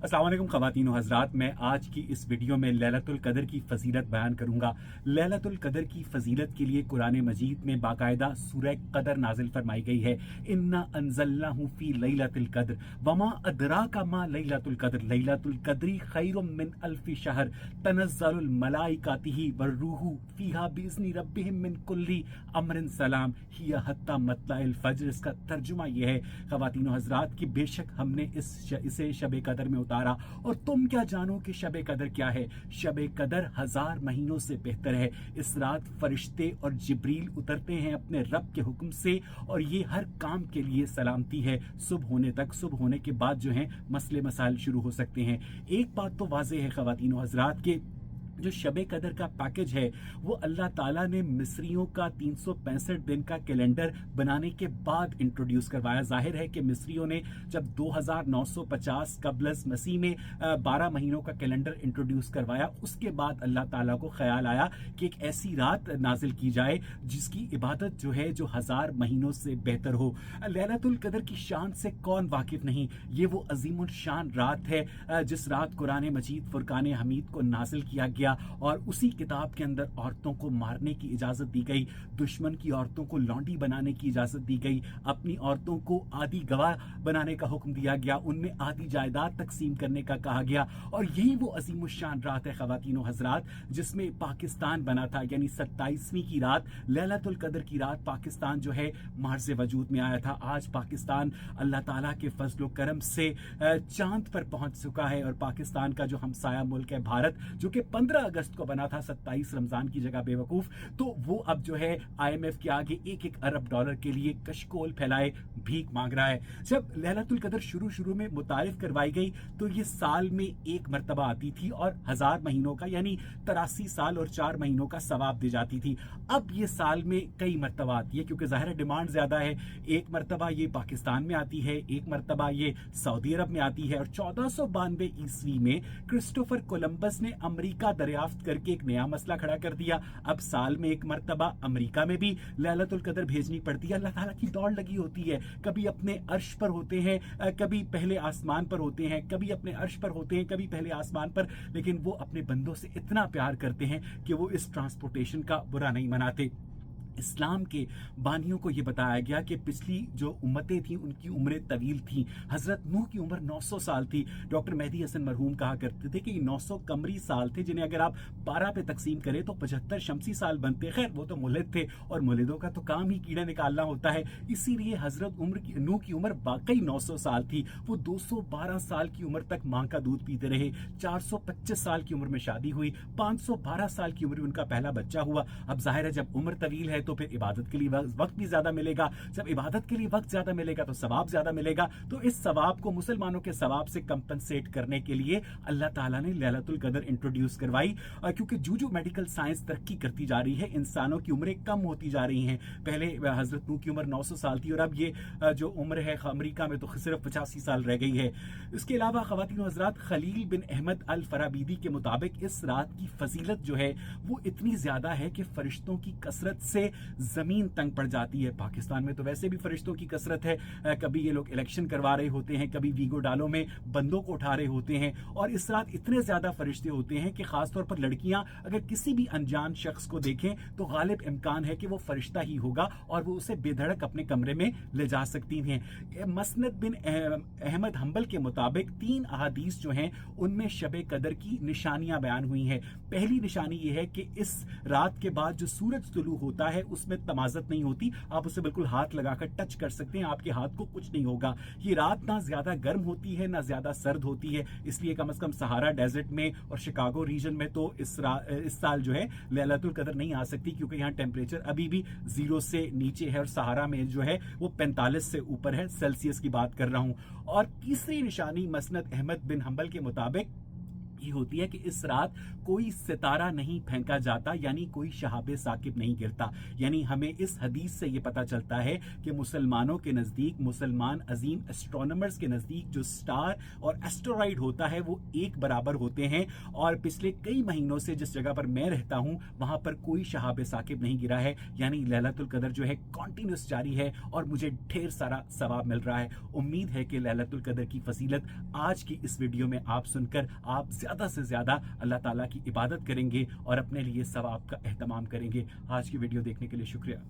अस्सलाम वालेकुम ख़वातीन व हज़रात, मैं आज की इस वीडियो में लैलतुल क़द्र की फ़जीलत बयान करूँगा। लैलतुल क़द्र की फ़जीलत के लिए कुरान मजीद में बाकायदा सूरह क़द्र नाजिल फरमाई गई है। इन्ना अंज़लनाहु फ़ी लैलतिल क़द्र वमा अदराका मा लैलतुल क़द्र लैलतुल क़द्रि खैरुम मिन अल्फ़ि शहर तनज़्ज़लुल मलाइकातिही वर्रूहु फ़ीहा बिइज़्नि रब्बिहिम मिन कुल्ली अम्रिन सलाम हिया हत्ता मतलाइल फ़ज्र। इसका तर्जुमा यह है ख़वातीन व हज़रात कि बेशक हमने इसे शब क़द्र में उतारा, और तुम क्या जानो कि शब कदर क्या है। शब कदर 1000 महीनों से बेहतर है। इस रात फरिश्ते और जिब्रील उतरते हैं अपने रब के हुक्म से, और ये हर काम के लिए सलामती है सुबह होने तक। सुबह होने के बाद जो है मसले मसाइल शुरू हो सकते हैं। एक बात तो वाज़ेह है ख़वातीन व हज़रात के जो शब कदर का पैकेज है वो अल्लाह ताला ने मिस्रियों का 365 दिन का कैलेंडर बनाने के बाद इंट्रोड्यूस करवाया। जाहिर है कि मिस्रियों ने जब 2950 कबलस मसीह में 12 महीनों का कैलेंडर इंट्रोड्यूस करवाया, उसके बाद अल्लाह ताला को ख्याल आया कि एक ऐसी रात नाजिल की जाए जिसकी इबादत जो है जो 1000 महीनों से बेहतर हो। लैलतुल कदर की शान से कौन वाकिफ नहीं। ये वो अजीमुल शान रात है जिस रात कुरान मजीद फुरकान हमीद को नाजिल किया गया, और उसी किताब के अंदर औरतों को मारने की इजाजत दी गई, दुश्मन की औरतों को लौंडी बनाने की इजाजत दी गई, अपनी औरतों को आधी गवाह बनाने का हुक्म दिया गया, उनमें आधी जायदाद तकसीम करने का कहा गया। और यही वो अजीम शान रात है ख़वातीन व हज़रात जिसमें पाकिस्तान बना था। यानी 27वीं की रात, लैलतुल कदर की रात पाकिस्तान जो है मार्ज़ वजूद में आया था। आज पाकिस्तान अल्लाह ताला के फजल करम से चांद पर पहुंच चुका है, और पाकिस्तान का जो हमसाया मुल्क है भारत, जो कि 15 अगस्त को बना था 27 रमजान की जगह बेवकूफ, तो वो अब जो है IMF के आगे 1-1 अरब डॉलर के लिए कशकोल फैलाए भीख मांग रहा है। जब लैलतुल कदर शुरू में मुतारिफ करवाई गई तो ये साल में एक मरतबा आती थी और 1000 महीनों का यानी 83 साल और 4 महीनों का सवाब दी जाती थी। अब ये साल में कई मरतबा आती है क्योंकि ज़ाहिर डिमांड ज्यादा है। एक मरतबा ये पाकिस्तान में आती है, एक मरतबा ये सऊदी अरब में आती है, और 1492 ईस्वी में क्रिस्टोफर कोलंबस ने अमेरिका दरियाफ्त करके एक नया मसला खड़ा कर दिया। अब साल में एक मरतबा अमेरिका में भी लैलतुल कदर भेजनी पड़ती है। अल्लाह ताला की दौड़ लगी होती है। कभी अपने अर्श पर होते हैं, कभी पहले आसमान पर होते हैं, कभी अपने अर्श पर होते हैं, कभी पहले आसमान पर, लेकिन वो अपने बंदों से इतना प्यार करते हैं कि वो इस ट्रांसपोर्टेशन का बुरा नहीं मनाते। इस्लाम के बानियों को यह बताया गया कि पिछली जो उम्मतें थीं उनकी उम्रें तवील थीं। हजरत नूह की उम्र 900 साल थी। डॉक्टर मेहदी हसन मरहूम कहा करते थे कि 900 कमरी साल थे, जिन्हें अगर आप 12 पे तकसीम करें तो 75 शमसी साल बनते। खैर वो तो मुलिद थे, और मुलिदों का तो काम ही कीड़ा निकालना होता है, इसीलिए हजरत नूह की उम्र वाकई 900 साल थी। वो 212 साल की उम्र तक मां का दूध पीते रहे। 425 साल की उम्र में शादी हुई, 512 साल की उम्र में उनका पहला बच्चा हुआ। अब जाहिर है जब उम्र तवील है तो फिर इबादत के लिए वक्त भी ज्यादा मिलेगा। जब इबादत के लिए वक्त ज्यादा मिलेगा तो सवाब ज्यादा मिलेगा। तो इस सवाब को मुसलमानों के सवाब से कंपनसेट करने के लिए अल्लाह ताला ने लैलतुल कदर इंट्रोड्यूस करवाई। क्योंकि जो मेडिकल साइंस तरक्की करती जा रही है, इंसानों की उम्रें कम होती जा रही हैं। पहले हजरत नूह की उम्र 900 साल थी, और अब ये जो उम्र है अमेरिका में तो सिर्फ 85 साल रह गई है। इसके अलावा ख़वातीन व हज़रात, खलील बिन अहमद अल फराबीदी के मुताबिक इस रात की फजीलत जो है वो इतनी ज्यादा है कि फरिश्तों की कसरत से जमीन तंग पड़ जाती है। पाकिस्तान में तो वैसे भी फरिश्तों की कसरत है। कभी ये लोग इलेक्शन करवा रहे होते हैं, कभी वीगो डालो में बंदों को उठा रहे होते हैं, और इस रात इतने ज्यादा फरिश्ते होते हैं कि खासतौर पर लड़कियां अगर किसी भी अनजान शख्स को देखें तो गालिब इम्कान है कि वो फरिश्ता ही होगा, और वो उसे बेधड़क अपने कमरे में ले जा सकती हैं। मसनद बिन अहमद हंबल के मुताबिक 3 अहादीस जो हैं उनमें शब कदर की निशानियां बयान हुई हैं। पहली निशानी ये है कि इस रात के बाद जो सूरज तुलू होता है उसमें तमाजत नहीं होती। आप उसे बिल्कुल हाथ लगाकर टच कर सकते हैं, आपके हाथ को कुछ नहीं होगा। ये रात ना ज्यादा गर्म होती है ना ज्यादा सर्द होती है, इसलिए कम से कम सहारा डेजर्ट में और शिकागो रीजन में तो इस साल जो है लैलतुल कदर नहीं आ सकती, क्योंकि यहाँ टेम्परेचर अभी भी 0 से नीचे है, और सहारा में जो है वो 45 से ऊपर है, सेल्सियस की बात कर रहा हूं। और तीसरी निशानी मसनद अहमद बिन हंबल के मुताबिक ये होती है कि इस रात कोई सितारा नहीं फेंका जाता, यानी कोई शहाब साकिब नहीं गिरता। यानी हमें इस हदीस से ये पता चलता है कि मुसलमानों के नज़दीक, मुसलमान अजीम एस्ट्रोनॉमर्स के नज़दीक जो स्टार और एस्टेरॉइड होता है वो एक बराबर होते हैं। और पिछले कई महीनों से जिस जगह पर मैं रहता हूँ वहाँ पर कोई शहाब साकिब नहीं गिरा है, यानी लैलतुल कदर जो है कॉन्टिन्यूस जारी है और मुझे ढेर सारा सवाब मिल रहा है। उम्मीद है कि लैलतुल कदर की फजीलत आज की इस वीडियो में आप सुनकर आप ज़्यादा से ज़्यादा अल्लाह ताला की इबादत करेंगे और अपने लिए सवाब का एहतमाम करेंगे। आज की वीडियो देखने के लिए शुक्रिया।